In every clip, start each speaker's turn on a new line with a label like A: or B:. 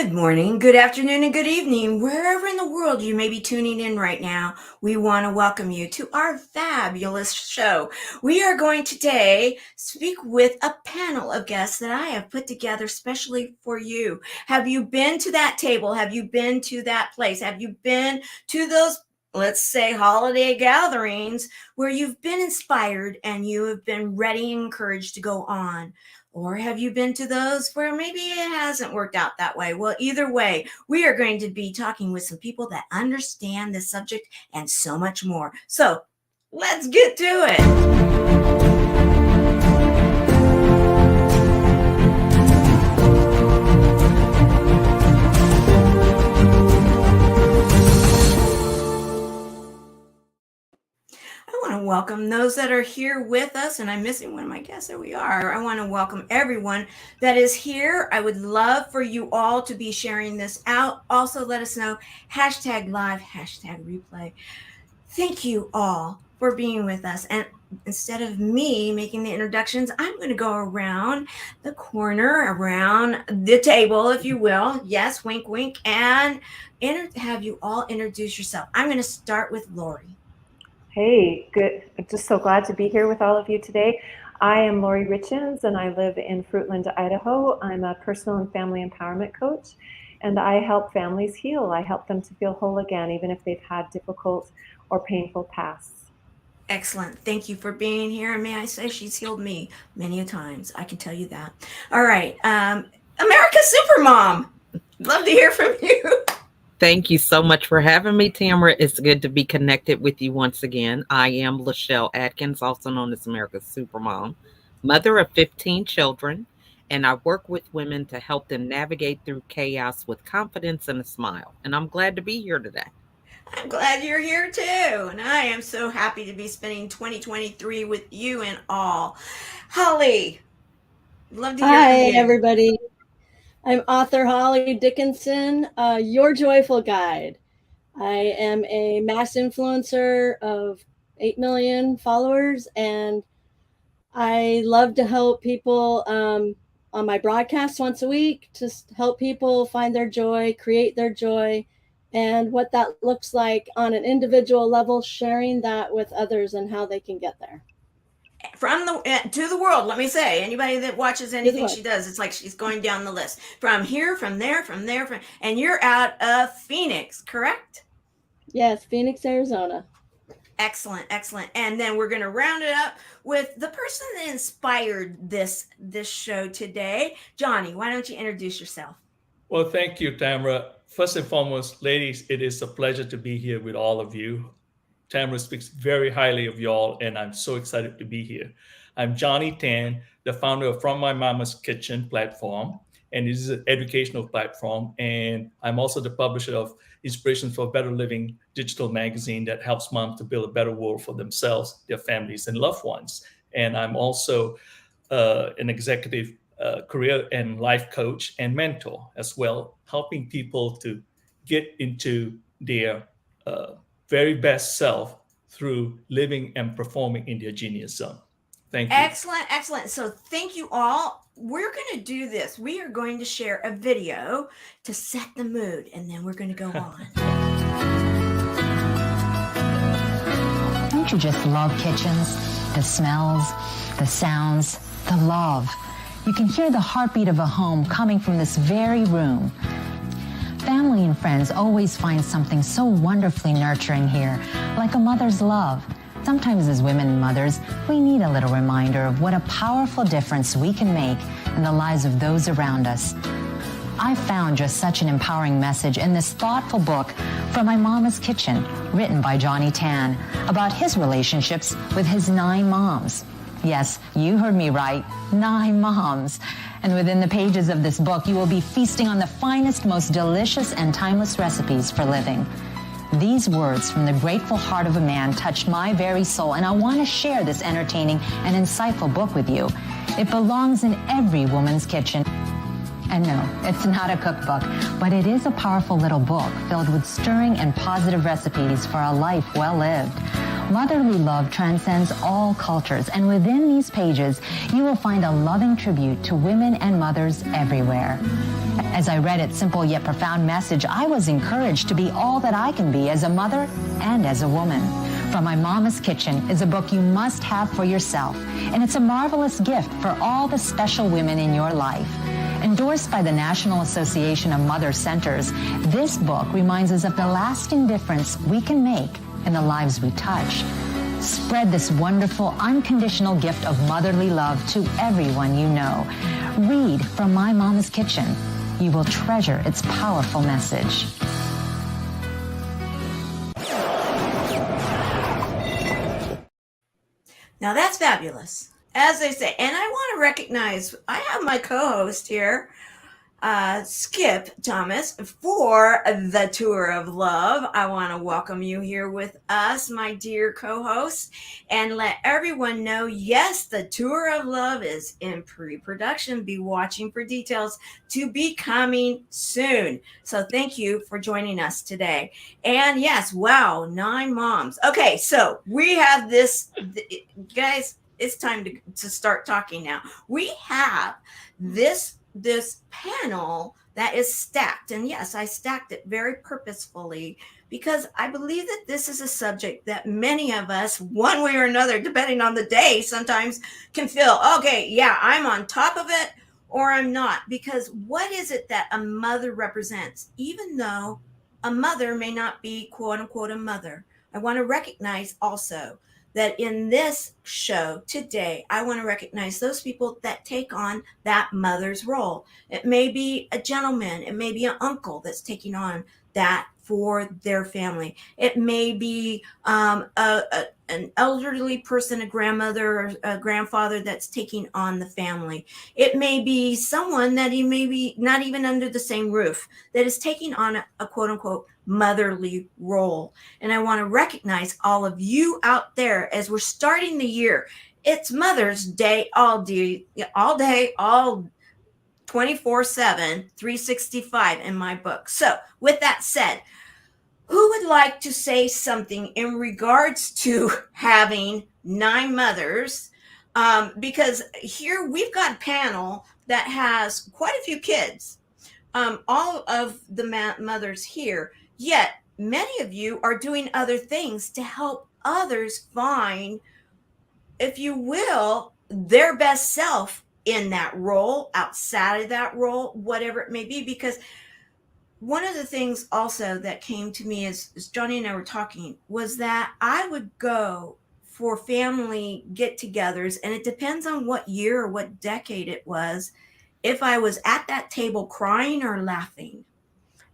A: Good morning, good afternoon, and good evening. Wherever in the world you may be tuning in right now, we want to welcome you to our fabulous show. We are going today speak with a panel of guests that I have put together specially for you. Have you been to that table? Have you been to that place? Have you been to those, let's say, holiday gatherings where you've been inspired and you have been ready and encouraged to go on? Or have you been to those where maybe it hasn't worked out that way? Well, either way, we are going to be talking with some people that understand this subject and so much more. So let's get to it. I want to welcome those that are here with us, and I'm missing one of my guests. There we are. I want to welcome everyone that is here. I would love for you all to be sharing this out. Also, let us know, hashtag live, hashtag replay. Thank you all for being with us. And instead of me making the introductions, I'm going to go around the corner, around the table, if you will. Yes, wink, wink, and have you all introduce yourself. I'm going to start with Lorrie.
B: Hey, good. I'm just so glad to be here with all of you today. I am Lorrie Richins and I live in Fruitland, Idaho. I'm a personal and family empowerment coach and I help families heal. I help them to feel whole again, even if they've had difficult or painful pasts.
A: Excellent. Thank you for being here. And may I say, she's healed me many a times. I can tell you that. All right. America's SuperMom. Love to hear from you.
C: Thank you so much for having me, Tamara. It's good to be connected with you once again. I am LaChelle Adkins, also known as America's Supermom, mother of 15 children, and I work with women to help them navigate through chaos with confidence and a smile. And I'm glad to be here today.
A: I'm glad you're here too. And I am so happy to be spending 2023 with you and all. Holly, love to hear from you.
D: Hi, everybody. I'm author Holly Dickinson, your joyful guide. I am a mass influencer of 8 million followers, and I love to help people on my broadcast once a week, just help people find their joy, create their joy, and what that looks like on an individual level, sharing that with others and how they can get there.
A: From the to the world, let me say, anybody that watches anything she does, it's like she's going down the list. From here, from there, and you're out of Phoenix, correct?
D: Yes, Phoenix, Arizona.
A: Excellent, excellent. And then we're going to round it up with the person that inspired this show today. Johnny, why don't you introduce yourself?
E: Well, thank you, Tamara. First and foremost, ladies, it is a pleasure to be here with all of you. Tamara speaks very highly of y'all, and I'm so excited to be here. I'm Johnny Tan, the founder of From My Mama's Kitchen platform, and this is an educational platform. And I'm also the publisher of Inspirational for Better Living digital magazine that helps moms to build a better world for themselves, their families, and loved ones. And I'm also an executive career and life coach and mentor as well, helping people to get into their very best self through living and performing in their genius zone. Thank you.
A: Excellent, excellent. So thank you all. We're going to do this. We are going to share a video to set the mood, and then we're going to go on.
F: Don't you just love kitchens? The smells, the sounds, the love. You can hear the heartbeat of a home coming from this very room. Family and friends always find something so wonderfully nurturing here, like a mother's love. Sometimes as women and mothers, we need a little reminder of what a powerful difference we can make in the lives of those around us. I found just such an empowering message in this thoughtful book, From My Mama's Kitchen, written by Johnny Tan, about his relationships with his 9 moms. Yes, you heard me right, 9 moms. And within the pages of this book, you will be feasting on the finest, most delicious and timeless recipes for living. These words from the grateful heart of a man touched my very soul, and I want to share this entertaining and insightful book with you. It belongs in every woman's kitchen. And no, it's not a cookbook, but it is a powerful little book filled with stirring and positive recipes for a life well lived. Motherly love transcends all cultures, and within these pages, you will find a loving tribute to women and mothers everywhere. As I read its simple yet profound message, I was encouraged to be all that I can be as a mother and as a woman. From My Mama's Kitchen is a book you must have for yourself, and it's a marvelous gift for all the special women in your life. Endorsed by the National Association of Mother Centers, this book reminds us of the lasting difference we can make in the lives we touch. Spread this wonderful, unconditional gift of motherly love to everyone you know. Read From My Mama's Kitchen. You will treasure its powerful message.
A: Now that's fabulous, as they say. And I want to recognize, I have my co-host here, Skip Thomas, for the Tour of Love. I want to welcome you here with us, my dear co-host, and let everyone know, yes, the Tour of Love is in pre-production. Be watching for details to be coming soon. So thank you for joining us today. And yes, wow, 9 moms. Okay, so we have this, guys, it's time to start talking now. We have this panel that is stacked. And yes, I stacked it very purposefully because I believe that this is a subject that many of us, one way or another, depending on the day, sometimes can feel, okay, yeah, I'm on top of it or I'm not. Because what is it that a mother represents? Even though a mother may not be quote unquote a mother, I want to recognize also that in this show today, I want to recognize those people that take on that mother's role. It may be a gentleman, it may be an uncle that's taking on that for their family. It may be an elderly person, a grandmother or a grandfather that's taking on the family. It may be someone that he may be not even under the same roof that is taking on a quote unquote motherly role. And I want to recognize all of you out there as we're starting the year. It's Mother's Day all 24/7, 365 in my book. So with that said, who would like to say something in regards to having 9 mothers? Because here we've got a panel that has quite a few kids. All of the mothers here, yet many of you are doing other things to help others find, if you will, their best self in that role, outside of that role, whatever it may be. Because one of the things also that came to me as Johnny and I were talking was that I would go for family get-togethers, and it depends on what year or what decade it was, if I was at that table crying or laughing,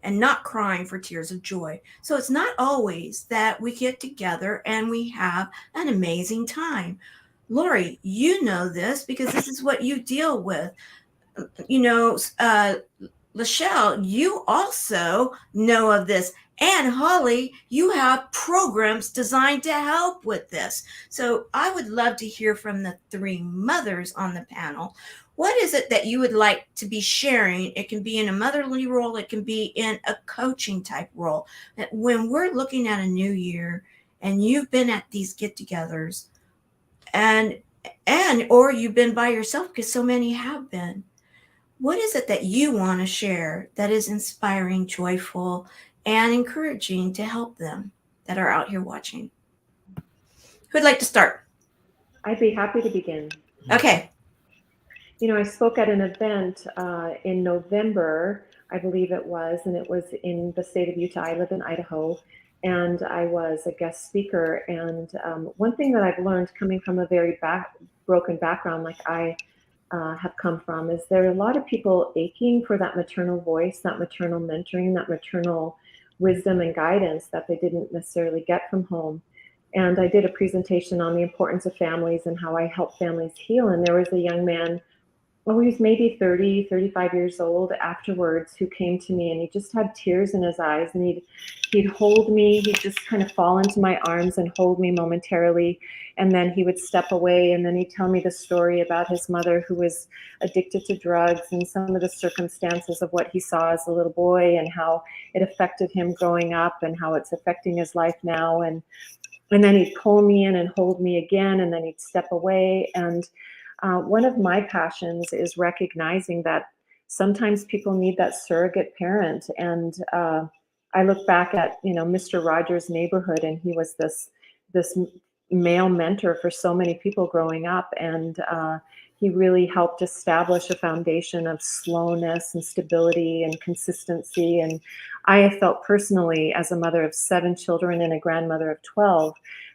A: and not crying for tears of joy. So it's not always that we get together and we have an amazing time. Lorrie, you know this because this is what you deal with. You know, LaChelle, you also know of this. And Holly, you have programs designed to help with this. So I would love to hear from the 3 mothers on the panel. What is it that you would like to be sharing? It can be in a motherly role. It can be in a coaching type role. When we're looking at a new year and you've been at these get-togethers or you've been by yourself, because so many have been, what is it that you want to share that is inspiring, joyful, and encouraging to help them that are out here watching? Who'd like to start?
B: I'd be happy to begin.
A: Okay.
B: You know, I spoke at an event in November, I believe it was, and it was in the state of Utah. I live in Idaho, and I was a guest speaker. And one thing that I've learned coming from a very broken background like I have come from is there are a lot of people aching for that maternal voice, that maternal mentoring, that maternal wisdom and guidance that they didn't necessarily get from home. And I did a presentation on the importance of families and how I help families heal. And there was a young man, he was maybe 30, 35 years old afterwards, who came to me, and he just had tears in his eyes, and he'd hold me. He'd just kind of fall into my arms and hold me momentarily. And then he would step away, and then he'd tell me the story about his mother who was addicted to drugs and some of the circumstances of what he saw as a little boy and how it affected him growing up and how it's affecting his life now. And And then he'd pull me in and hold me again, and then he'd step away. And one of my passions is recognizing that sometimes people need that surrogate parent. And I look back at, Mr. Rogers' Neighborhood, and he was this male mentor for so many people growing up. And he really helped establish a foundation of slowness and stability and consistency. And I have felt personally, as a mother of 7 children and a grandmother of 12,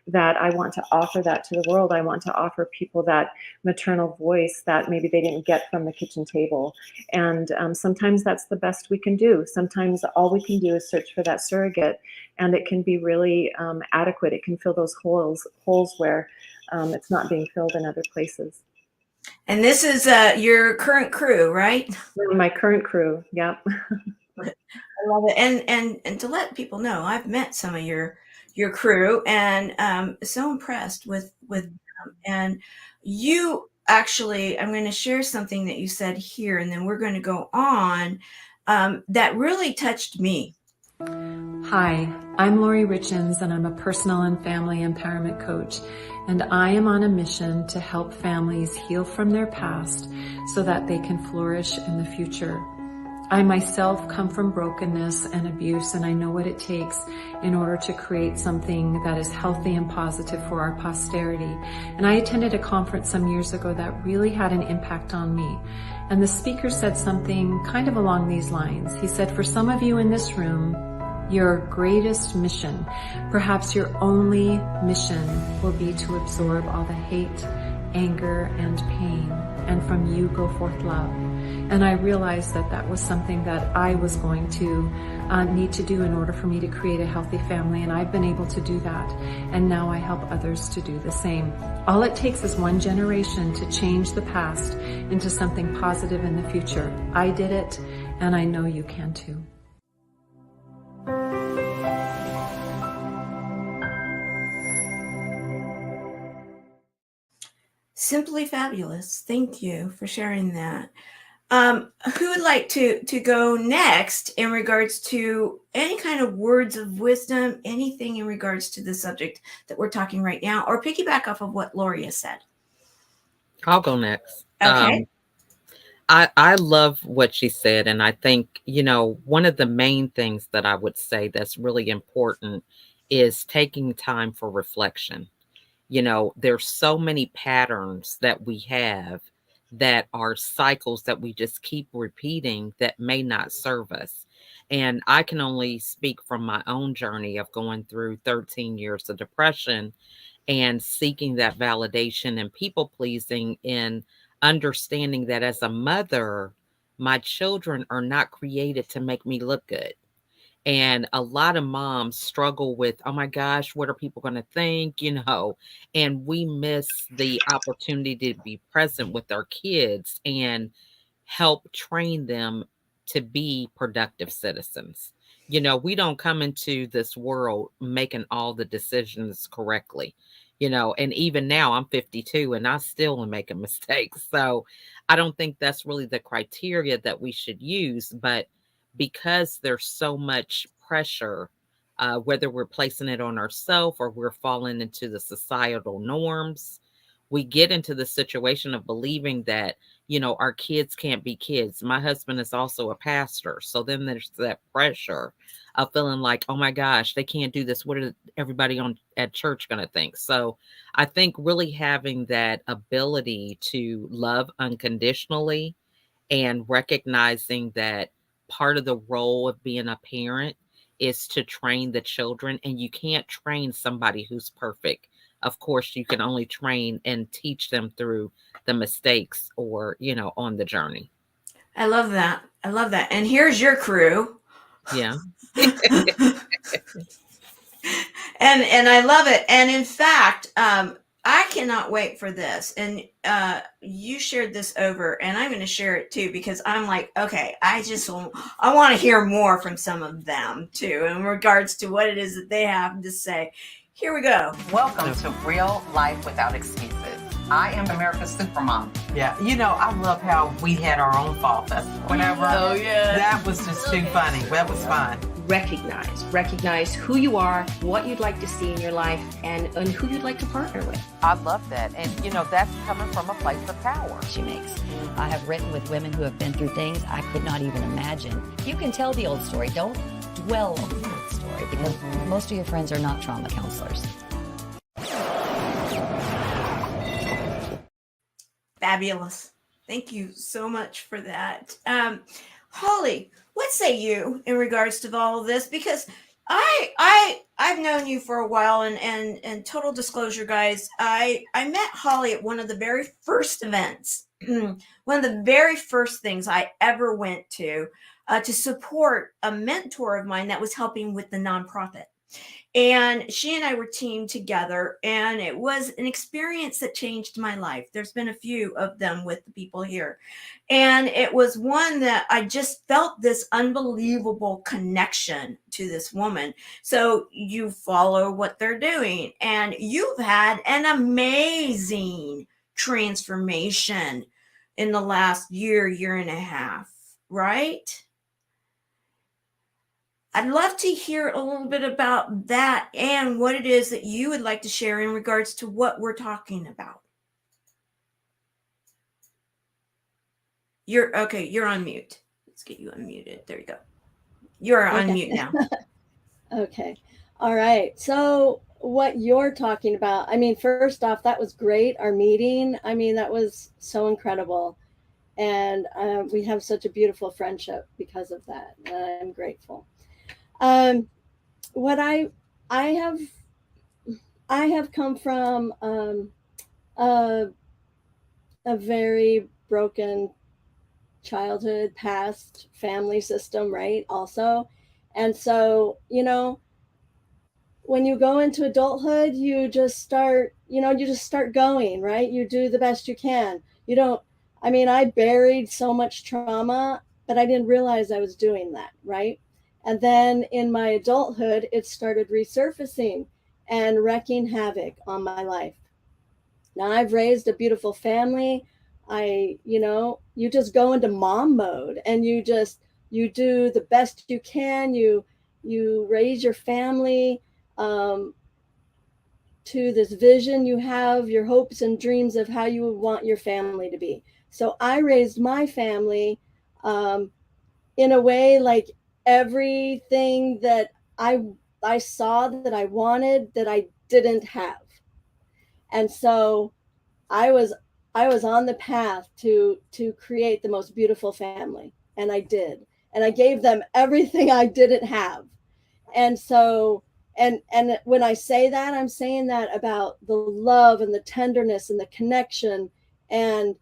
B: that I want to offer that to the world. I want to offer people that maternal voice that maybe they didn't get from the kitchen table. And sometimes that's the best we can do. Sometimes all we can do is search for that surrogate, and it can be really adequate. It can fill those holes where it's not being filled in other places.
A: And this is your current crew, right?
B: My current crew, yep.
A: I love it. And to let people know, I've met some of your crew, and so impressed with them. And you actually, I'm going to share something that you said here, and then we're going to go on, that really touched me.
B: Hi, I'm Lorrie Richins, and I'm a personal and family empowerment coach. And I am on a mission to help families heal from their past so that they can flourish in the future. I myself come from brokenness and abuse, and I know what it takes in order to create something that is healthy and positive for our posterity. And I attended a conference some years ago that really had an impact on me. And the speaker said something kind of along these lines. He said, for some of you in this room, your greatest mission, perhaps your only mission, will be to absorb all the hate, anger, and pain, and from you go forth love. And I realized that that was something that I was going to need to do in order for me to create a healthy family, and I've been able to do that. And now I help others to do the same. All it takes is one generation to change the past into something positive in the future. I did it, and I know you can too.
A: Simply fabulous. Thank you for sharing that. Who would like to go next in regards to any kind of words of wisdom, anything in regards to the subject that we're talking right now, or piggyback off of what Lorrie has said?
C: I'll go next.
A: Okay.
C: I love what she said. And I think, one of the main things that I would say that's really important is taking time for reflection. There's so many patterns that we have that are cycles that we just keep repeating that may not serve us. And I can only speak from my own journey of going through 13 years of depression and seeking that validation and people pleasing, and understanding that as a mother, my children are not created to make me look good. And a lot of moms struggle with, oh my gosh, what are people going to think, and we miss the opportunity to be present with our kids and help train them to be productive citizens. We don't come into this world making all the decisions correctly, and even now I'm 52 and I still am making mistakes. So I don't think that's really the criteria that we should use, but because there's so much pressure, whether we're placing it on ourselves or we're falling into the societal norms, we get into the situation of believing that, our kids can't be kids. My husband is also a pastor. So then there's that pressure of feeling like, oh my gosh, they can't do this. What are everybody at church going to think? So I think really having that ability to love unconditionally and recognizing that part of the role of being a parent is to train the children, and you can't train somebody who's perfect. Of course, you can only train and teach them through the mistakes or, on the journey.
A: I love that. And here's your crew.
C: Yeah.
A: And I love it. And in fact, I cannot wait for this. And you shared this over, and I'm going to share it too, because I'm like, okay, I want to hear more from some of them too, in regards to what it is that they have to say. Here we go.
G: Welcome to Real Life Without Excuses. I am America's Supermom. Yeah, I love how we had our own fall festival. Whenever,
A: Oh, yeah.
G: That was just too funny. That was fun.
H: recognize who you are, what you'd like to see in your life, and who you'd like to partner with.
G: I love that. And, that's coming from a place of power.
I: She makes. I have written with women who have been through things I could not even imagine. You can tell the old story. Don't dwell on the old story, because most of your friends are not trauma counselors.
A: Fabulous. Thank you so much for that. Holly, what say you in regards to all of this? Because I've known you for a while, and total disclosure, guys, I met Holly at one of the very first events, one of the very first things I ever went to support a mentor of mine that was helping with the nonprofit. And she and I were teamed together, and it was an experience that changed my life. There's been a few of them with the people here. And it was one that I just felt this unbelievable connection to this woman. So you follow what they're doing, and you've had an amazing transformation in the last year and a half, right? I'd love to hear a little bit about that and what it is that you would like to share in regards to what we're talking about. You're on mute. Let's get you unmuted. There you go. You're on mute now.
D: Okay. All right. So what you're talking about, first off, that was great. Our meeting, that was so incredible. And we have such a beautiful friendship because of that. I'm grateful. What I have come from a very broken childhood, past family system, right? Also. And so, when you go into adulthood, you just start going, right? You do the best you can. I buried so much trauma, but I didn't realize I was doing that, right? And then in my adulthood, it started resurfacing and wreaking havoc on my life. Now I've raised a beautiful family. You just go into mom mode, and you do the best you can. You raise your family to this vision you have, your hopes and dreams of how you would want your family to be. So I raised my family in a way like everything that I saw that I wanted that I didn't have. And so I was on the path to create the most beautiful family, and I did. And I gave them everything I didn't have. And so and when I say that, I'm saying that about the love and the tenderness and the connection and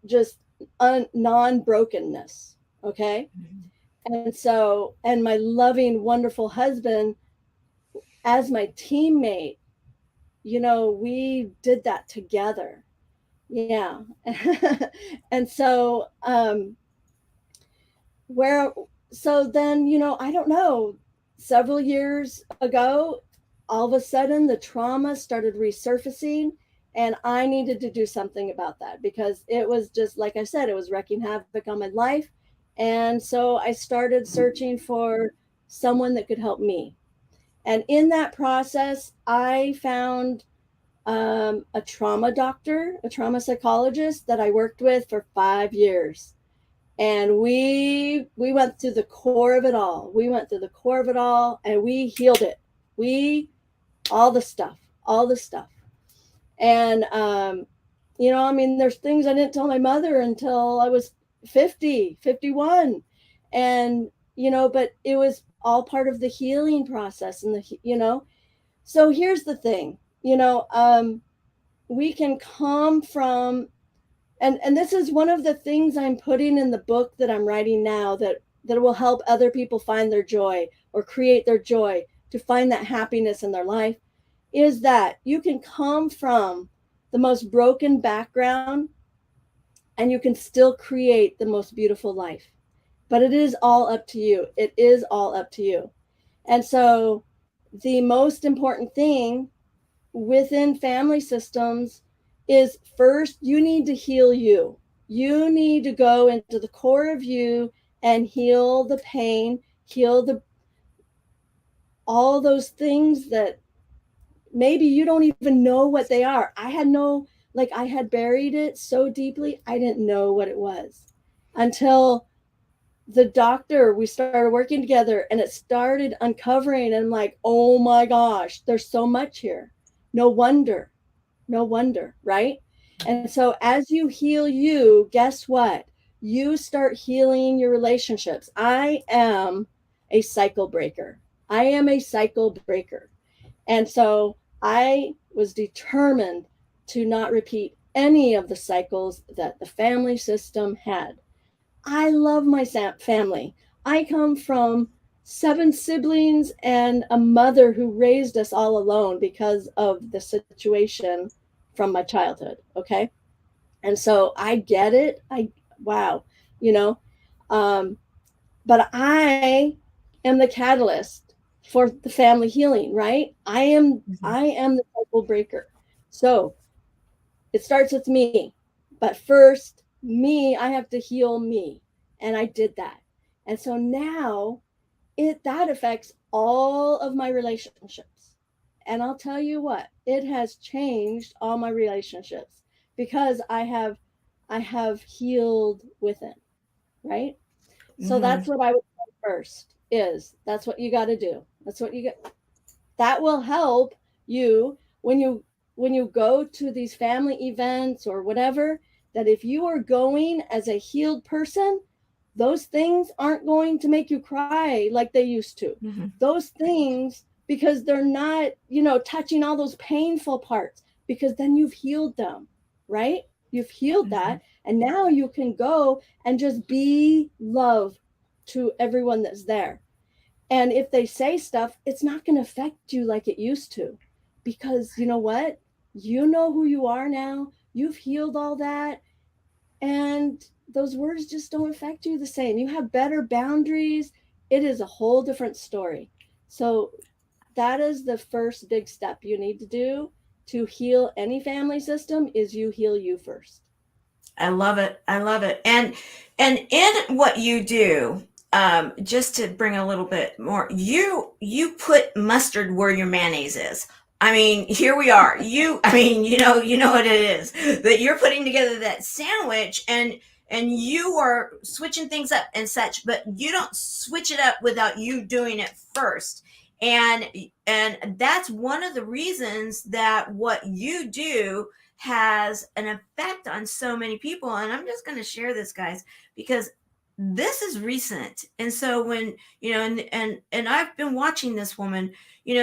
D: just non-brokenness, okay? Mm-hmm. And so, and my loving, wonderful husband as my teammate, we did that together. Yeah. And so, so then, I don't know, several years ago, all of a sudden the trauma started resurfacing, and I needed to do something about that because it was just, like I said, it was wreaking havoc on my life. And so I started searching for someone that could help me. And in that process, I found a trauma doctor, a trauma psychologist that I worked with for 5 years. And we went through the core of it all. And we healed it. All the stuff. And, there's things I didn't tell my mother until I was 50, 51. And, but it was all part of the healing process and so here's the thing, we can come from, and this is one of the things I'm putting in the book that I'm writing now that will help other people find their joy or create their joy to find that happiness in their life, is that you can come from the most broken background and you can still create the most beautiful life. But it is all up to you. And so the most important thing within family systems is, first, you need to heal you. You need to go into the core of you and heal the pain heal all those things that maybe you don't even know what they are. I had buried it so deeply, I didn't know what it was until the doctor, we started working together and it started uncovering, and I'm like, oh my gosh, there's so much here. No wonder, right? And so as you heal you, guess what? You start healing your relationships. I am a cycle breaker. And so I was determined to not repeat any of the cycles that the family system had. I love my family. I come from 7 siblings and a mother who raised us all alone because of the situation from my childhood. Okay. And so I get it. Wow, you know, but I am the catalyst for the family healing, right? I am the cycle breaker. So it starts with me, but first I have to heal me. And I did that. And so now that affects all of my relationships. And I'll tell you what, it has changed all my relationships because I have healed within, right? Mm-hmm. So that's what I would say first that's what you got to do. That will help you when you go to these family events or whatever, that if you are going as a healed person, those things aren't going to make you cry like they used to. Mm-hmm. Those things, because they're not, touching all those painful parts, because then you've healed them, right? You've healed that. And now you can go and just be love to everyone that's there. And if they say stuff, it's not going to affect you like it used to, because you know what? You know who you are now. You've healed all that. And those words just don't affect you the same. You have better boundaries. It is a whole different story. So that is the first big step you need to do to heal any family system, is you heal you first.
A: I love it. And in what you do, just to bring a little bit more, you put mustard where your mayonnaise is. I mean, here we are. You know what it is, that you're putting together that sandwich and you are switching things up and such, but you don't switch it up without you doing it first. And that's one of the reasons that what you do has an effect on so many people. And I'm just going to share this, guys, because this is recent. And so when, and I've been watching this woman,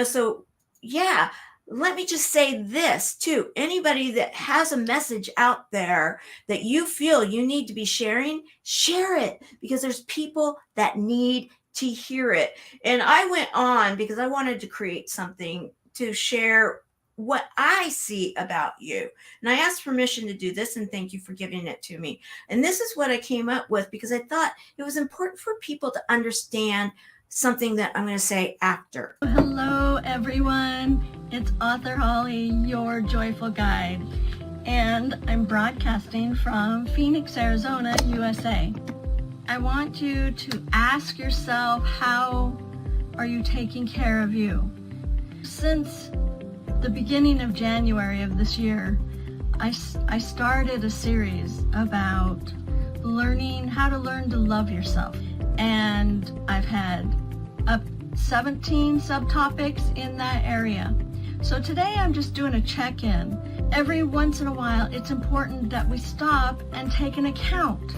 A: so yeah, let me just say this too. Anybody that has a message out there that you feel you need to be sharing, share it, because there's people that need to hear it. And I went on because I wanted to create something to share what I see about you. And I asked permission to do this, and thank you for giving it to me. And this is what I came up with, because I thought it was important for people to understand something that I'm going to say after.
D: Hello, everyone. It's Author Holly, your joyful guide. And I'm broadcasting from Phoenix, Arizona, USA. I want you to ask yourself, how are you taking care of you? Since the beginning of January of this year, I started a series about how to learn to love yourself. And I've had 17 subtopics in that area. So today I'm just doing a check-in. Every once in a while, it's important that we stop and take an account.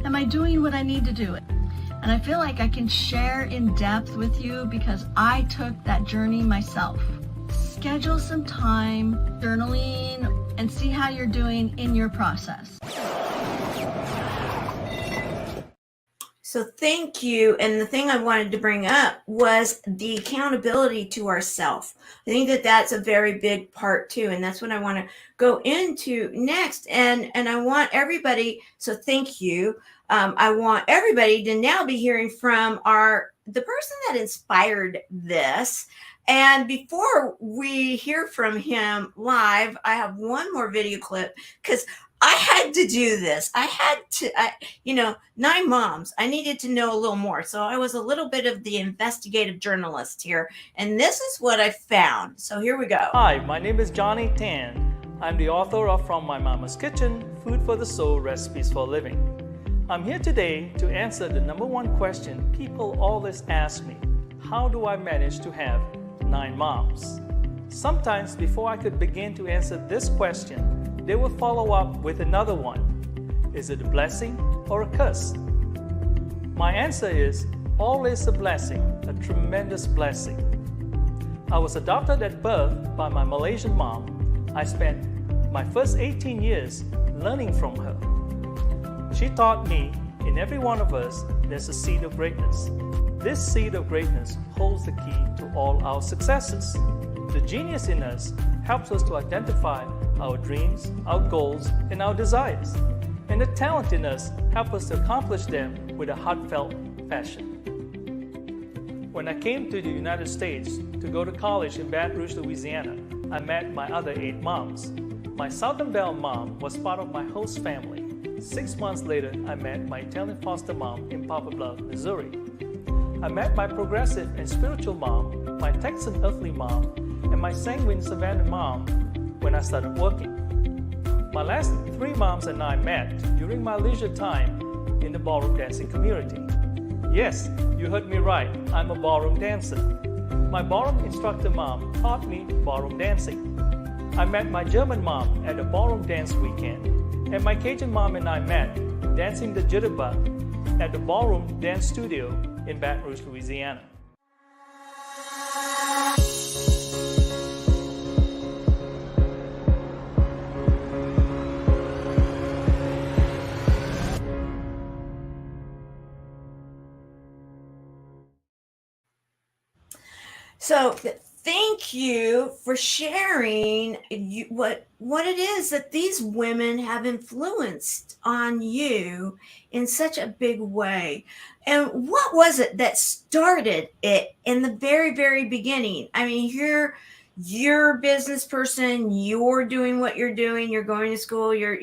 D: Am I doing what I need to do? And I feel like I can share in depth with you because I took that journey myself. Schedule some time journaling and see how you're doing in your process.
A: So thank you. And the thing I wanted to bring up was the accountability to ourselves. I think that that's a very big part too. And that's what I want to go into next. And I want everybody, so thank you. I want everybody to now be hearing from the person that inspired this. And before we hear from him live, I have one more video clip because I had to do this. You know, 9 moms. I needed to know a little more. So I was a little bit of the investigative journalist here. And this is what I found. So here we go.
J: Hi, my name is Johnny Tan. I'm the author of From My Mama's Kitchen, Food for the Soul, Recipes for a Living. I'm here today to answer the number one question people always ask me. How do I manage to have 9 moms? Sometimes before I could begin to answer this question, they would follow up with another one. Is it a blessing or a curse? My answer is always a blessing, a tremendous blessing. I was adopted at birth by my Malaysian mom. I spent my first 18 years learning from her. She taught me in every one of us there's a seed of greatness. This seed of greatness holds the key to all our successes. The genius in us helps us to identify our dreams, our goals, and our desires. And the talent in us helps us to accomplish them with a heartfelt passion. When I came to the United States to go to college in Baton Rouge, Louisiana, I met my other 8 moms. My Southern Belle mom was part of my host family. 6 months later, I met my Italian foster mom in Poplar Bluff, Missouri. I met my progressive and spiritual mom, my Texan earthly mom, and my sanguine Savannah mom when I started working. My last 3 moms and I met during my leisure time in the ballroom dancing community. Yes, you heard me right, I'm a ballroom dancer. My ballroom instructor mom taught me ballroom dancing. I met my German mom at a ballroom dance weekend, and my Cajun mom and I met dancing the jitterbug at the ballroom dance studio in Baton Rouge, Louisiana.
A: So thank you for sharing what it is that these women have influenced on you in such a big way. And what was it that started it in the very, very beginning? I mean, you're a business person, you're doing what you're doing, you're going to school, you're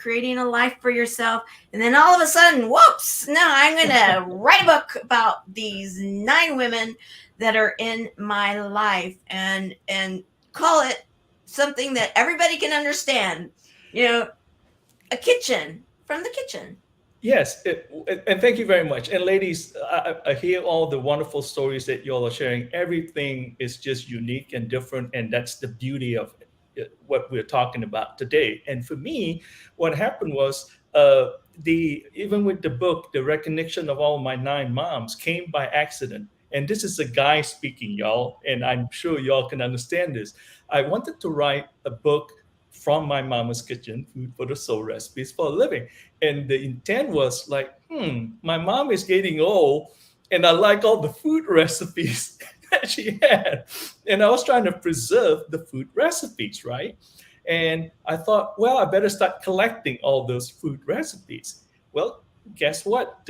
A: creating a life for yourself. And then all of a sudden, whoops, now I'm going to write a book about these 9 women that are in my life and call it something that everybody can understand, a kitchen from the kitchen.
E: Yes, and thank you very much. And ladies, I hear all the wonderful stories that y'all are sharing. Everything is just unique and different, and that's the beauty of what we're talking about today. And for me, what happened was even with the book, the recognition of all my 9 moms came by accident. And this is a guy speaking, y'all, and I'm sure y'all can understand this. I wanted to write a book from my mama's kitchen, Food for the Soul, Recipes for a Living. And the intent was like, my mom is getting old and I like all the food recipes that she had. And I was trying to preserve the food recipes, right? And I thought, well, I better start collecting all those food recipes. Well, guess what?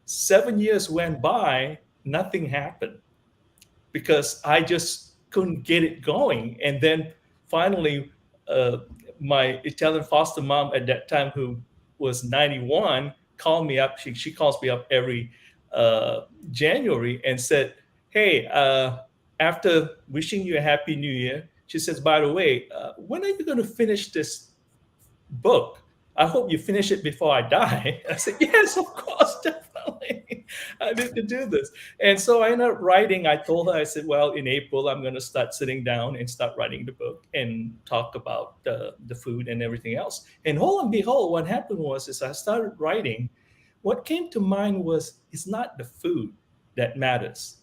E: 7 years went by, nothing happened because I just couldn't get it going. And then finally, my Italian foster mom at that time, who was 91, called me up. She calls me up every January and said, hey, after wishing you a happy new year, she says, by the way, when are you going to finish this book? I hope you finish it before I die. I said, yes, of course, definitely. I need to do this. And so I ended up writing. I told her, I said, well, in April, I'm going to start sitting down and start writing the book and talk about the food and everything else. And lo and behold, what happened was, as I started writing, what came to mind was, it's not the food that matters.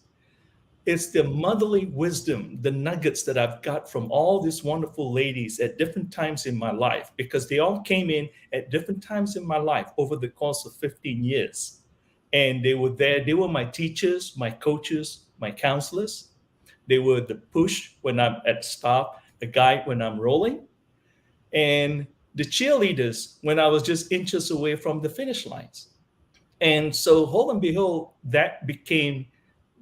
E: It's the motherly wisdom, the nuggets that I've got from all these wonderful ladies at different times in my life, because they all came in at different times in my life over the course of 15 years. And they were there. They were my teachers, my coaches, my counselors. They were the push when I'm at stop, the guide when I'm rolling, and the cheerleaders when I was just inches away from the finish lines. And so, lo and behold, that became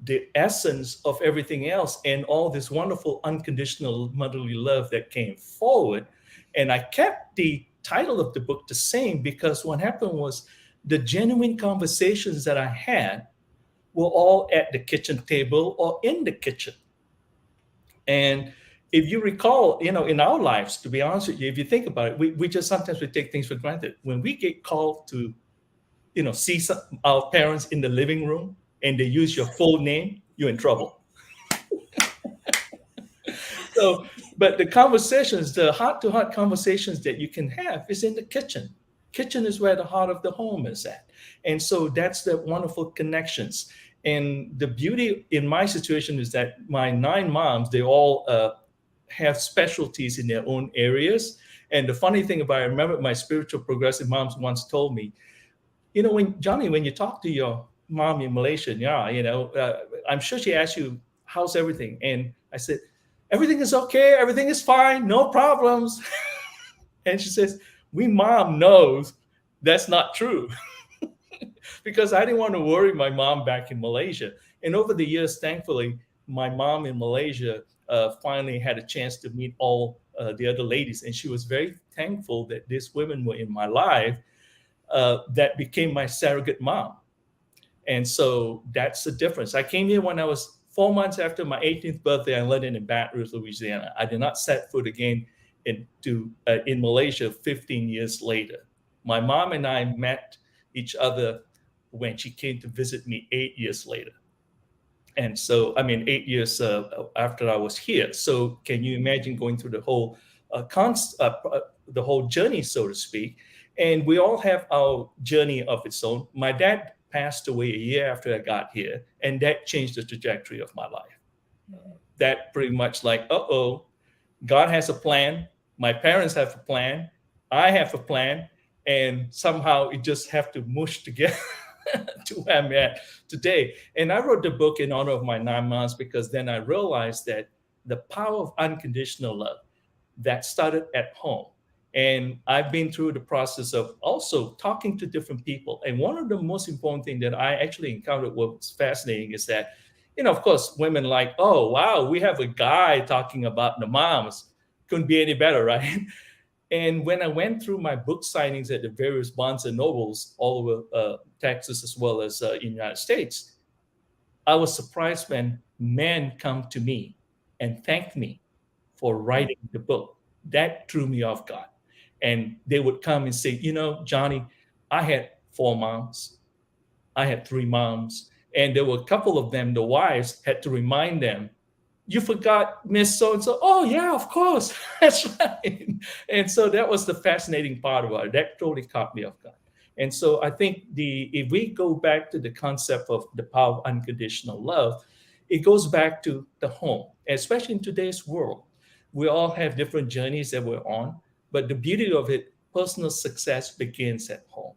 E: the essence of everything else and all this wonderful unconditional motherly love that came forward. And I kept the title of the book the same because what happened was the genuine conversations that I had were all at the kitchen table or in the kitchen. And if you recall, in our lives, to be honest with you, if you think about it, we just sometimes we take things for granted. When we get called to, see our parents in the living room and they use your full name, you're in trouble. So, but the conversations, the heart-to-heart conversations that you can have is in the kitchen. Kitchen is where the heart of the home is at. And so that's the wonderful connections. And the beauty in my situation is that my 9 moms, they all have specialties in their own areas. And the funny thing about it, I remember my spiritual progressive moms once told me, when you talk to your mom in Malaysia, I'm sure she asked you, how's everything? And I said, everything is okay. Everything is fine. No problems. And she says, we mom knows that's not true. Because I didn't want to worry my mom back in Malaysia. And over the years, thankfully, my mom in Malaysia finally had a chance to meet all the other ladies. And she was very thankful that these women were in my life that became my surrogate mom. And so that's the difference. I came here when I was 4 months after my 18th birthday. I landed in Baton Rouge, Louisiana. I did not set foot again in Malaysia 15 years later. My mom and I met each other when she came to visit me 8 years later. And so, 8 years after I was here. So can you imagine going through the whole the whole journey, so to speak? And we all have our journey of its own. My dad passed away a year after I got here, and that changed the trajectory of my life. That pretty much like, God has a plan. My parents have a plan. I have a plan. And somehow it just have to mush together to where I'm at today. And I wrote the book in honor of my 9 months because then I realized that the power of unconditional love that started at home. And I've been through the process of also talking to different people. And one of the most important things that I actually encountered, what was fascinating, is that, of course, women like, oh, wow, we have a guy talking about the moms. Couldn't be any better, right? And when I went through my book signings at the various Barnes and Nobles all over Texas as well as in the United States, I was surprised when men come to me and thank me for writing the book. That threw me off guard. And they would come and say, Johnny, I had 4 moms. I had 3 moms. And there were a couple of them, the wives had to remind them, you forgot Miss So-and-so. Oh, yeah, of course. That's right. And so that was the fascinating part about it. That totally caught me off guard. And so I think if we go back to the concept of the power of unconditional love, it goes back to the home, especially in today's world. We all have different journeys that we're on, but the beauty of it, personal success begins at home.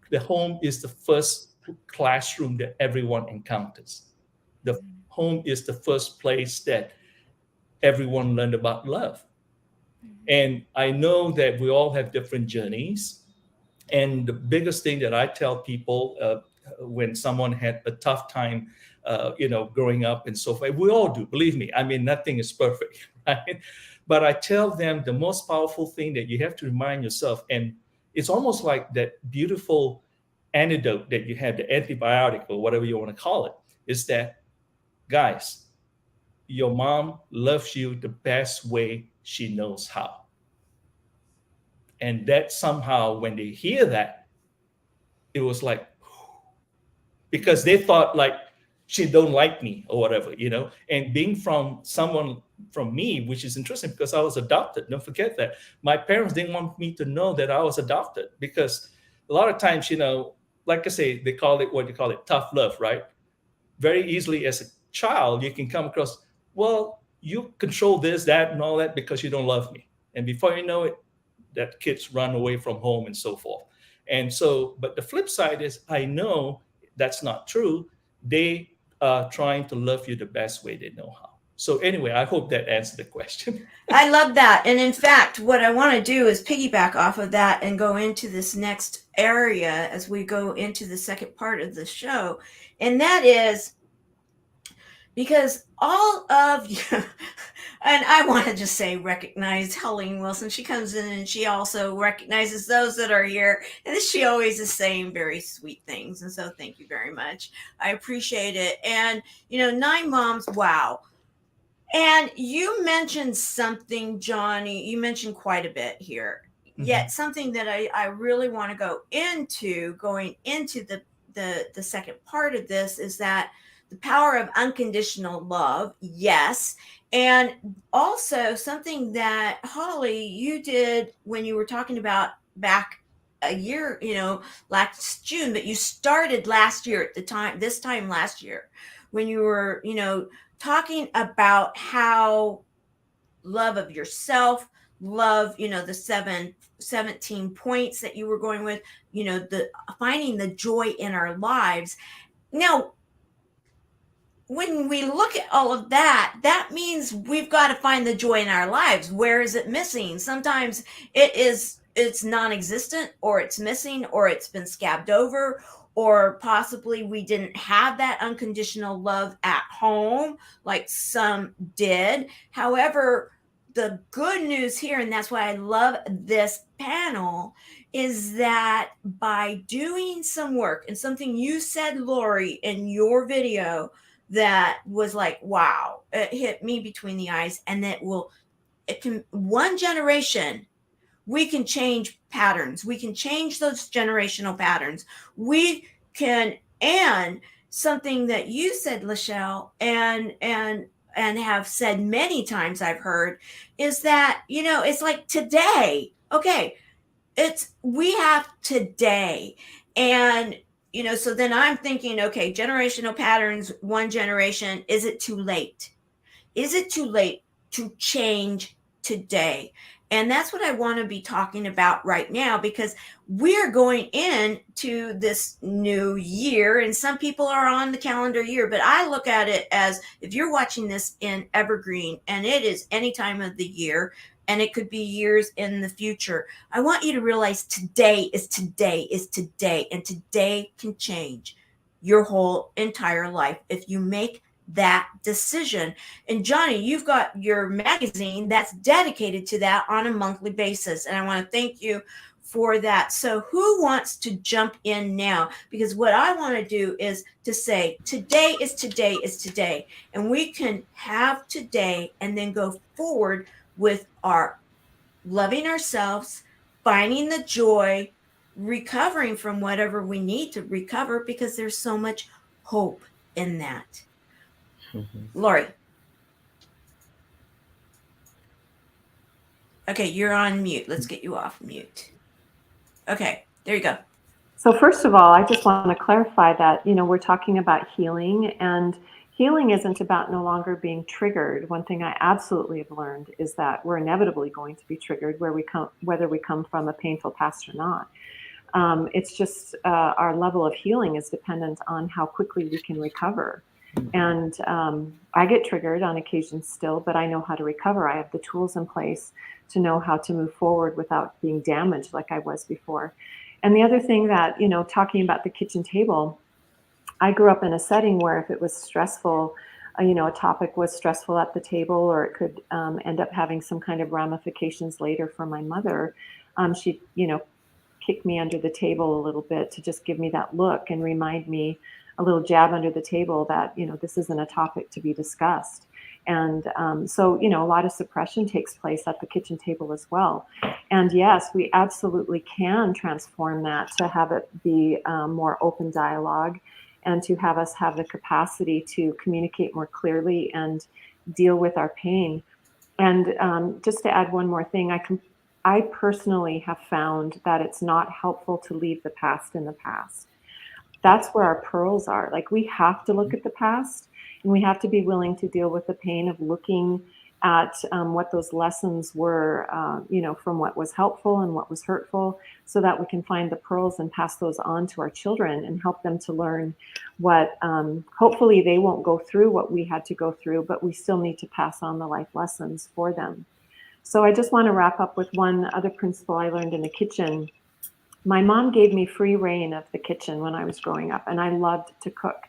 E: The home is the first classroom that everyone encounters. The home is the first place that everyone learned about love. And I know that we all have different journeys. And the biggest thing that I tell people when someone had a tough time, growing up and so forth, we all do, believe me. Nothing is perfect, right? But I tell them the most powerful thing that you have to remind yourself, and it's almost like that beautiful antidote that you have, the antibiotic or whatever you want to call it, is that, guys, your mom loves you the best way she knows how. And that somehow, when they hear that, it was like, because they thought like she don't like me or whatever, and being from someone from me, which is interesting because I was adopted. Don't forget that. My parents didn't want me to know that I was adopted because a lot of times, like I say, they call it tough love, right? Very easily as a child, you can come across, well, you control this, that, and all that because you don't love me. And before you know it, that kids run away from home and so forth. And so, but the flip side is, I know that's not true. They are trying to love you the best way they know how. So anyway, I hope that answered the question.
A: I love that. And in fact, what I want to do is piggyback off of that and go into this next area as we go into the second part of the show. And that is, because all of you, and I want to just say recognize Helene Wilson. She comes in and she also recognizes those that are here, and she always is saying very sweet things, and so thank you very much. I appreciate it. And 9 moms, wow. And you mentioned something, Johnny, you mentioned quite a bit here, yet something that I really want to going into the second part of this is that the power of unconditional love, yes. And also something that Holly, you did when you were talking about back a year, last June, but you started last year at this time last year, when you were, talking about how love of yourself, love, the 17 points that you were going with, the finding the joy in our lives. Now, when we look at all of that, that means we've got to find the joy in our lives. Where is it missing? Sometimes it's non-existent, or it's missing, or it's been scabbed over, or possibly we didn't have that unconditional love at home like some did. However, the good news here, and that's why I love this panel, is that by doing some work, and something you said, Lorrie, in your video that was like, wow, it hit me between the eyes, and it can, one generation, we can change patterns. We can change those generational patterns. We can, and something that you said, LaChelle, and have said many times, I've heard, is that, it's like today. Okay, we have today. And, so then I'm thinking, okay, generational patterns, one generation, is it too late? Is it too late to change today? And that's what I want to be talking about right now, because we're going into this new year, and some people are on the calendar year, but I look at it as, if you're watching this in evergreen, and it is any time of the year, and it could be years in the future, I want you to realize today is today is today, and today can change your whole entire life if you make that decision. And Johnny, you've got your magazine that's dedicated to that on a monthly basis, and I want to thank you for that. So who wants to jump in now? Because what I want to do is to say today is today is today, and we can have today and then go forward with our loving ourselves, finding the joy, recovering from whatever we need to recover, because there's so much hope in that. Lorrie. Okay, you're on mute. Let's get you off mute. Okay, there you go.
B: So first of all, I just want to clarify that, we're talking about healing, and healing isn't about no longer being triggered. One thing I absolutely have learned is that we're inevitably going to be triggered whether we come from a painful past or not. It's just our level of healing is dependent on how quickly we can recover. And I get triggered on occasion still, but I know how to recover. I have the tools in place to know how to move forward without being damaged like I was before. And the other thing that, talking about the kitchen table, I grew up in a setting where if it was stressful, a topic was stressful at the table, or it could end up having some kind of ramifications later for my mother, she'd, kick me under the table a little bit to just give me that look and remind me, a little jab under the table, that, this isn't a topic to be discussed. And so, a lot of suppression takes place at the kitchen table as well. And yes, we absolutely can transform that to have it be more open dialogue, and to have us have the capacity to communicate more clearly and deal with our pain. And just to add one more thing, I personally have found that it's not helpful to leave the past in the past. That's where our pearls are. Like, we have to look at the past, and we have to be willing to deal with the pain of looking at what those lessons were, from what was helpful and what was hurtful, so that we can find the pearls and pass those on to our children and help them to learn what, hopefully they won't go through what we had to go through, but we still need to pass on the life lessons for them. So I just want to wrap up with one other principle I learned in the kitchen. my mom gave me free reign of the kitchen when I was growing up, and I loved to cook.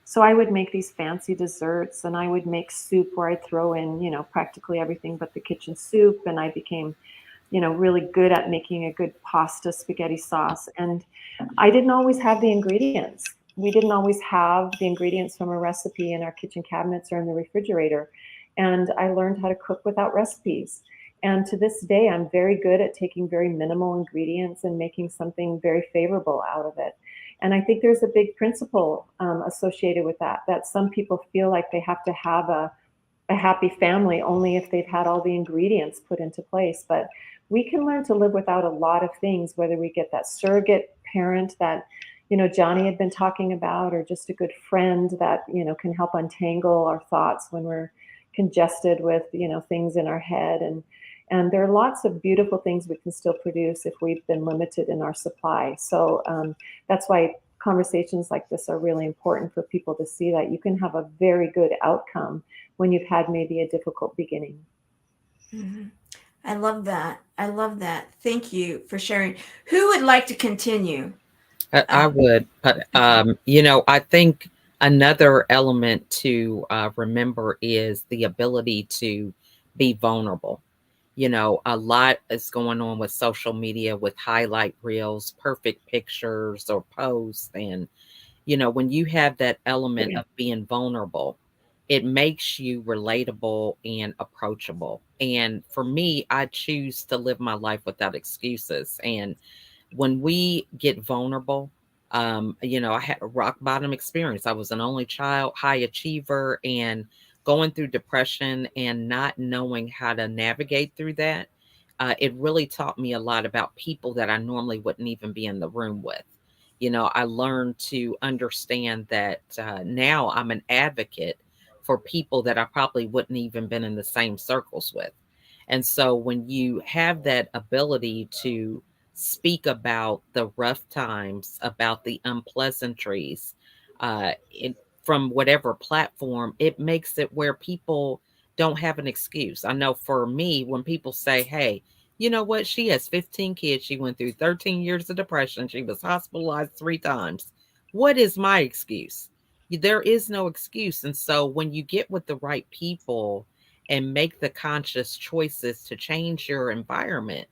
B: So I would make these fancy desserts, and I would make soup where I'd throw in, practically everything but the kitchen soup. And I became, really good at making a good pasta spaghetti sauce. And I didn't always have the ingredients. We didn't always have the ingredients from a recipe in our kitchen cabinets or in the refrigerator. And I learned how to cook without recipes. And to this day, I'm very good at taking very minimal ingredients and making something very favorable out of it. And I think there's a big principle associated with that some people feel like they have to have a happy family only if they've had all the ingredients put into place. But we can learn to live without a lot of things, whether we get that surrogate parent that, Johnny had been talking about, or just a good friend that, can help untangle our thoughts when we're congested with, things in our head. And there are lots of beautiful things we can still produce if we've been limited in our supply. So that's why conversations like this are really important for people to see that you can have a very good outcome when you've had maybe a difficult beginning.
A: Mm-hmm. I love that. I love that. Thank you for sharing. Who would like to continue?
C: I would, but I think another element to remember is the ability to be vulnerable. A lot is going on with social media with highlight reels, perfect pictures or posts. And, when you have that element of being vulnerable, it makes you relatable and approachable. And for me, I choose to live my life without excuses. And when we get vulnerable, I had a rock bottom experience. I was an only child, high achiever, and going through depression and not knowing how to navigate through that. It really taught me a lot about people that I normally wouldn't even be in the room with. I learned to understand that now I'm an advocate for people that I probably wouldn't even been in the same circles with. And so when you have that ability to speak about the rough times, about the unpleasantries, from whatever platform, it makes it where people don't have an excuse. I know for me, when people say, hey, you know what? She has 15 kids. She went through 13 years of depression. She was hospitalized 3 times. What is my excuse? There is no excuse. And so when you get with the right people and make the conscious choices to change your environment,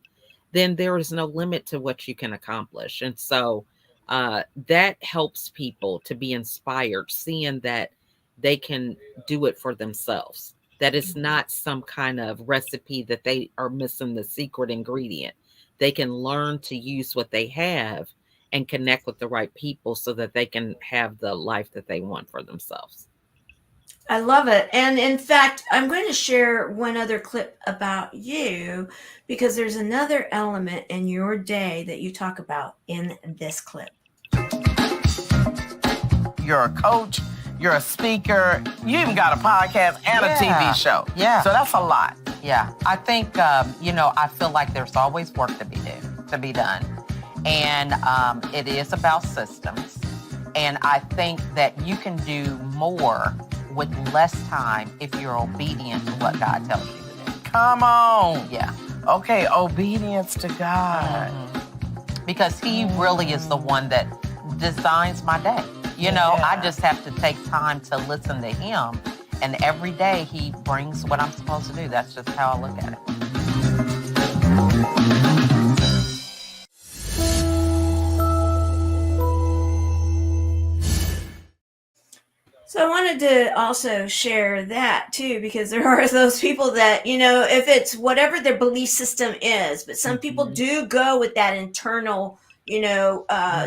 C: then there is no limit to what you can accomplish. And so that helps people to be inspired, seeing that they can do it for themselves, that it's not some kind of recipe that they are missing the secret ingredient. They can learn to use what they have and connect with the right people so that they can have the life that they want for themselves.
A: I love it. And in fact, I'm going to share one other clip about you because there's another element in your day that you talk about in this clip.
K: You're a coach, you're a speaker, you even got a podcast and a TV show.
G: Yeah.
K: So that's a lot.
G: Yeah. I think, I feel like there's always work to be done. And it is about systems. And I think that you can do more with less time if you're obedient to what God tells you to do.
K: Come on.
G: Yeah.
K: Okay, obedience to God.
G: Mm-hmm. Because He really is the one that designs my day. I just have to take time to listen to Him. And every day He brings what I'm supposed to do. That's just how I look at it.
A: So I wanted to also share that too, because there are those people that, if it's whatever their belief system is, but some people do go with that internal,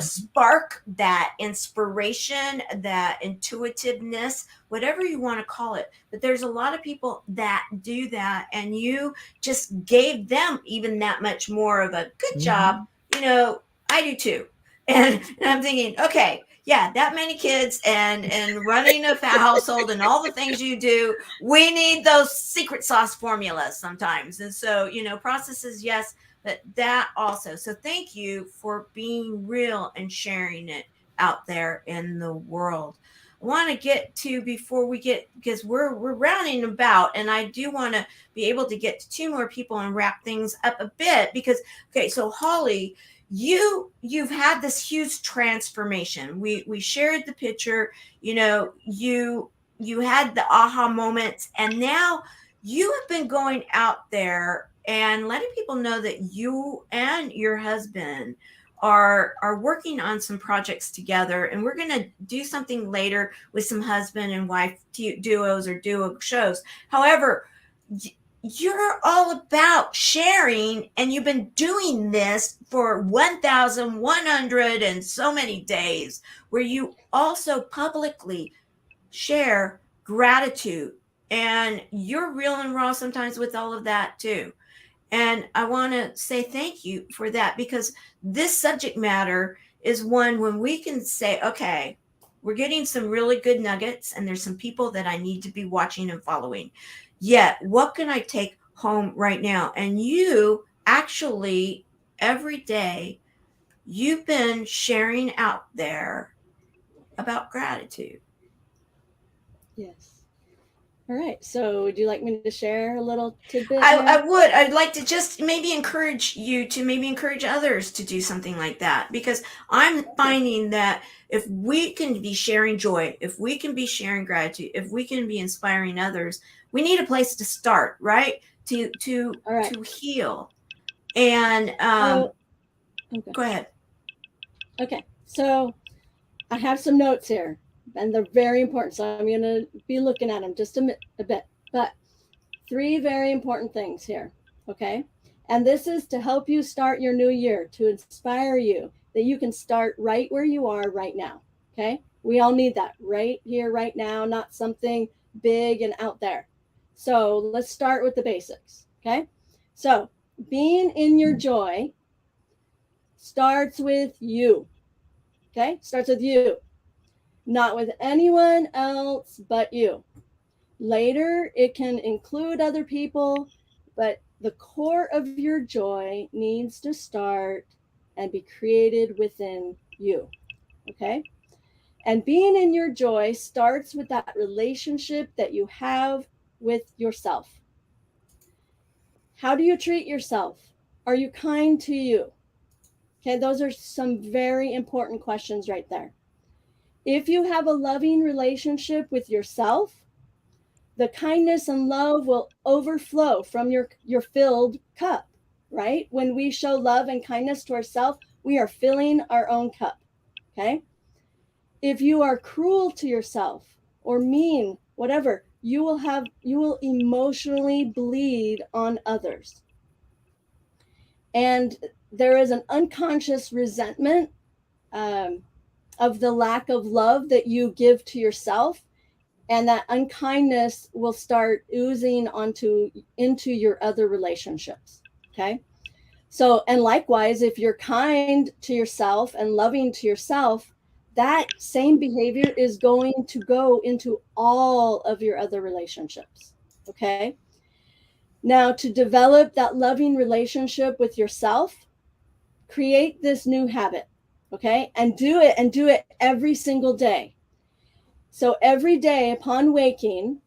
A: spark, that inspiration, that intuitiveness, whatever you want to call it. But there's a lot of people that do that, and you just gave them even that much more of a good job. I do too. And I'm thinking, okay, yeah, that many kids and running a household and all the things you do, we need those secret sauce formulas sometimes. And so, processes, yes, but that also. So thank you for being real and sharing it out there in the world. I want to get to, before we get, because we're rounding about, and I do want to be able to get to 2 more people and wrap things up a bit, because, okay, so Holly, you've had this huge transformation. We shared the picture, you had the aha moments, and now you have been going out there and letting people know that you and your husband are working on some projects together, and we're going to do something later with some husband and wife duos or duo shows. However, you're all about sharing, and you've been doing this for 1,100 and so many days, where you also publicly share gratitude, and you're real and raw sometimes with all of that too. And I want to say thank you for that, because this subject matter is one when we can say, okay, we're getting some really good nuggets, and there's some people that I need to be watching and following. Yet, what can I take home right now? And you actually, every day, you've been sharing out there about gratitude.
D: Yes. All right. So would you like me to share a little tidbit?
A: I would. I'd like to just maybe encourage you to maybe encourage others to do something like that, because I'm finding that if we can be sharing joy, if we can be sharing gratitude, if we can be inspiring others, we need a place to start, right? To heal. And
D: okay.
A: Go ahead.
D: Okay. So I have some notes here, and they're very important. So I'm going to be looking at them just a bit. But 3 very important things here, okay? And this is to help you start your new year, to inspire you that you can start right where you are right now, okay? We all need that right here, right now, not something big and out there. So let's start with the basics, okay? So being in your joy starts with you, okay? Starts with you, not with anyone else but you. Later, it can include other people, but the core of your joy needs to start and be created within you, okay? And being in your joy starts with that relationship that you have with yourself. How do you treat yourself? Are you kind to you? Okay, those are some very important questions right there. If you have a loving relationship with yourself, the kindness and love will overflow from your filled cup, right? When we show love and kindness to ourselves, we are filling our own cup, okay? If you are cruel to yourself or mean, whatever, you will emotionally bleed on others. And there is an unconscious resentment of the lack of love that you give to yourself, and that unkindness will start oozing into your other relationships, okay? So, and likewise, if you're kind to yourself and loving to yourself, that same behavior is going to go into all of your other relationships, okay? Now, to develop that loving relationship with yourself, create this new habit, okay? And do it every single day. So every day upon waking,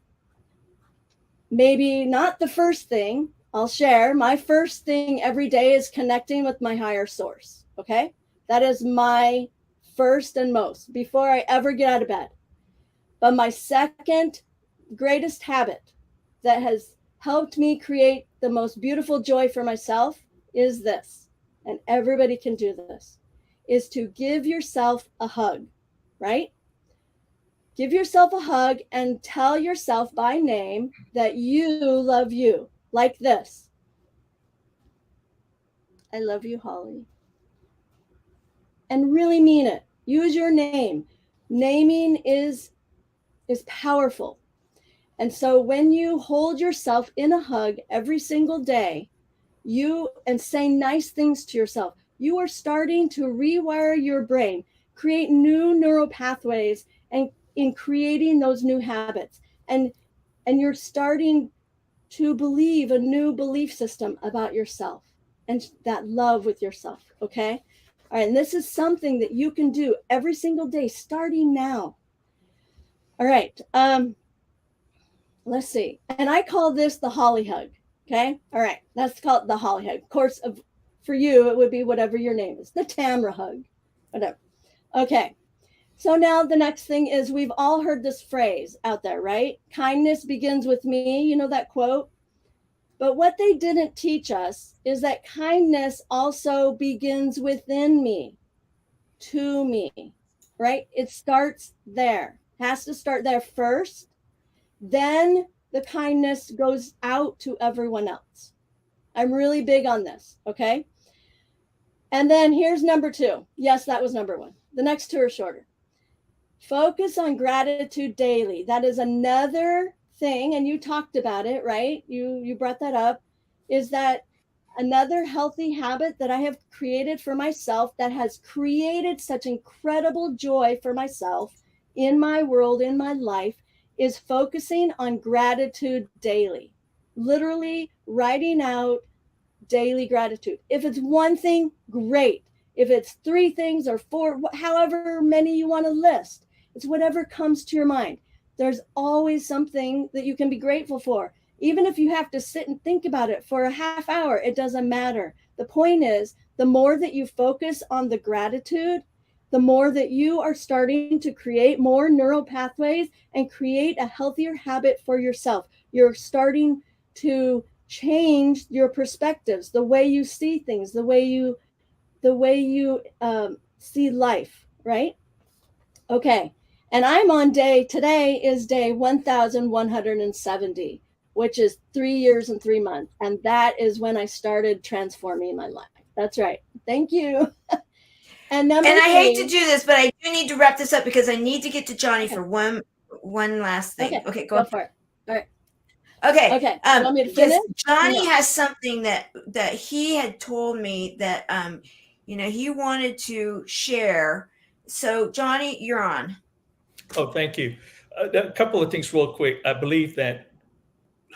D: maybe not the first thing, I'll share, my first thing every day is connecting with my higher source, okay? That is my first and most, before I ever get out of bed. But my second greatest habit that has helped me create the most beautiful joy for myself is this, and everybody can do this, is to give yourself a hug, right? Give yourself a hug and tell yourself by name that you love you, like this. I love you, Holly. And really mean it. Use your name. Naming is powerful. And so when you hold yourself in a hug every single day, and say nice things to yourself, you are starting to rewire your brain, create new neural pathways, and in creating those new habits. And you're starting to believe a new belief system about yourself and that love with yourself, okay? All right, and this is something that you can do every single day, starting now. All right, let's see. And I call this the Holly hug, okay? All right, that's called the Holly hug. Of course, For you, it would be whatever your name is. The Tamara hug, whatever. Okay. So now the next thing is, we've all heard this phrase out there, right? Kindness begins with me. You know that quote? But what they didn't teach us is that kindness also begins within me, to me, right? It starts there. Has to start there first. Then the kindness goes out to everyone else. I'm really big on this, okay? And then here's number 2. Yes, that was number 1. The next 2 are shorter. Focus on gratitude daily. That is another thing, and you talked about it, right? You brought that up, is that another healthy habit that I have created for myself that has created such incredible joy for myself in my world, in my life, is focusing on gratitude daily. Literally writing out daily gratitude. If it's one thing, great. If it's 3 things or 4, however many you want to list, it's whatever comes to your mind. There's always something that you can be grateful for. Even if you have to sit and think about it for a half hour, it doesn't matter. The point is, the more that you focus on the gratitude, the more that you are starting to create more neural pathways and create a healthier habit for yourself. You're starting to change your perspectives, the way you see things, the way you see life, right? Okay. And I'm on today is day 1170, which is 3 years and 3 months. And that is when I started transforming my life. That's right. Thank you. And
A: I hate to do this, but I do need to wrap this up because I need to get to Johnny for one last thing. Okay, go
D: for it. All right.
A: Okay.
D: Okay. You want me to
A: because
D: finish?
A: Johnny has something that he had told me that he wanted to share. So Johnny, you're on.
E: Oh, thank you. A couple of things real quick. I believe that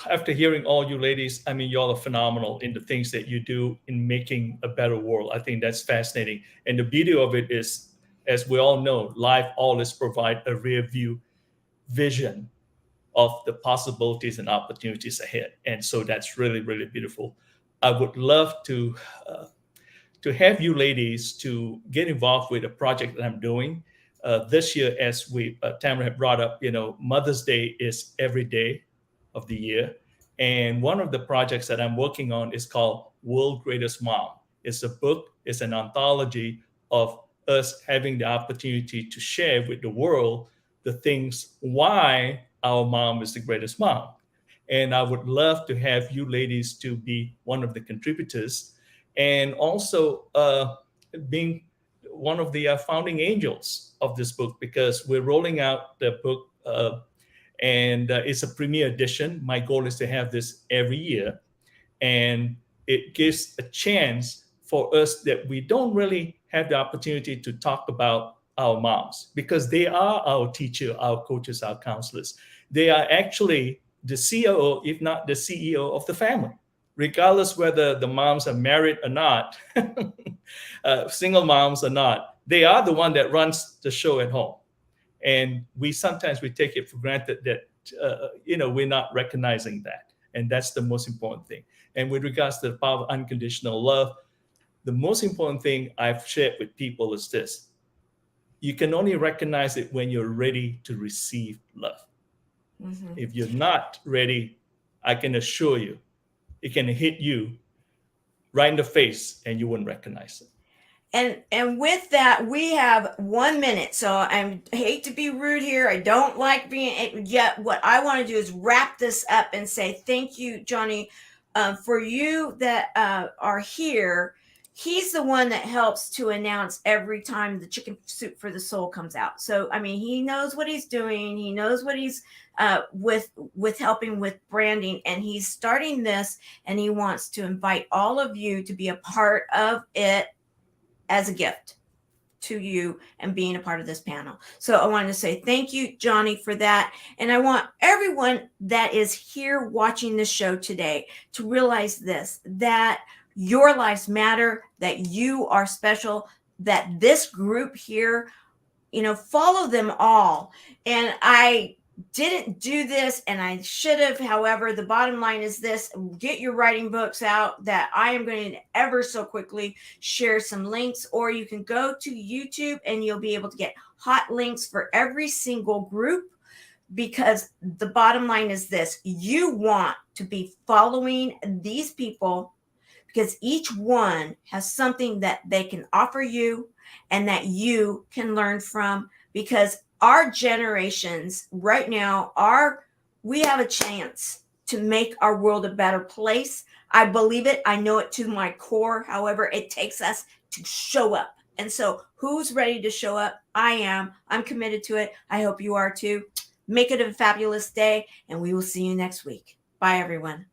E: after hearing all you ladies, I mean, y'all are phenomenal in the things that you do in making a better world. I think that's fascinating. And the beauty of it is, as we all know, life always provides a rear view vision of the possibilities and opportunities ahead. And so that's really, really beautiful. I would love to have you ladies to get involved with a project that I'm doing this year. As Tamara had brought up, Mother's Day is every day of the year. And one of the projects that I'm working on is called World Greatest Mom. It's a book, it's an anthology of us having the opportunity to share with the world the things why our mom is the greatest mom. And I would love to have you ladies to be one of the contributors, and also being one of the founding angels of this book, because we're rolling out the book and it's a premiere edition. My goal is to have this every year, and it gives a chance for us that we don't really have the opportunity to talk about our moms, because they are our teacher, our coaches, our counselors. They are actually the COO, if not the CEO of the family, regardless whether the moms are married or not, single moms or not. They are the one that runs the show at home. And sometimes we take it for granted that, we're not recognizing that. And that's the most important thing. And with regards to the power of unconditional love, the most important thing I've shared with people is this: you can only recognize it when you're ready to receive love. Mm-hmm. If you're not ready, I can assure you, it can hit you right in the face and you wouldn't recognize it.
A: And with that, we have 1 minute. So I hate to be rude here. I don't like being, yet what I want to do is wrap this up and say thank you, Johnny, for you that are here. He's the one that helps to announce every time the Chicken Soup for the Soul comes out. So, I mean, he knows what he's doing. He knows what he's with helping with branding, and he's starting this, and he wants to invite all of you to be a part of it as a gift to you and being a part of this panel. So I wanted to say thank you, Johnny, for that. And I want everyone that is here watching this show today to realize this, that your lives matter, that you are special, that this group here, follow them all. And I didn't do this and I should have. However, the bottom line is this: get your writing books out, that I am going to ever so quickly share some links, or you can go to YouTube and you'll be able to get hot links for every single group. Because the bottom line is this: you want to be following these people because each one has something that they can offer you and that you can learn from. Because our generations right now we have a chance to make our world a better place. I believe it. I know it to my core. However, it takes us to show up. And so who's ready to show up? I am. I'm committed to it. I hope you are too. Make it a fabulous day, and we will see you next week. Bye, everyone.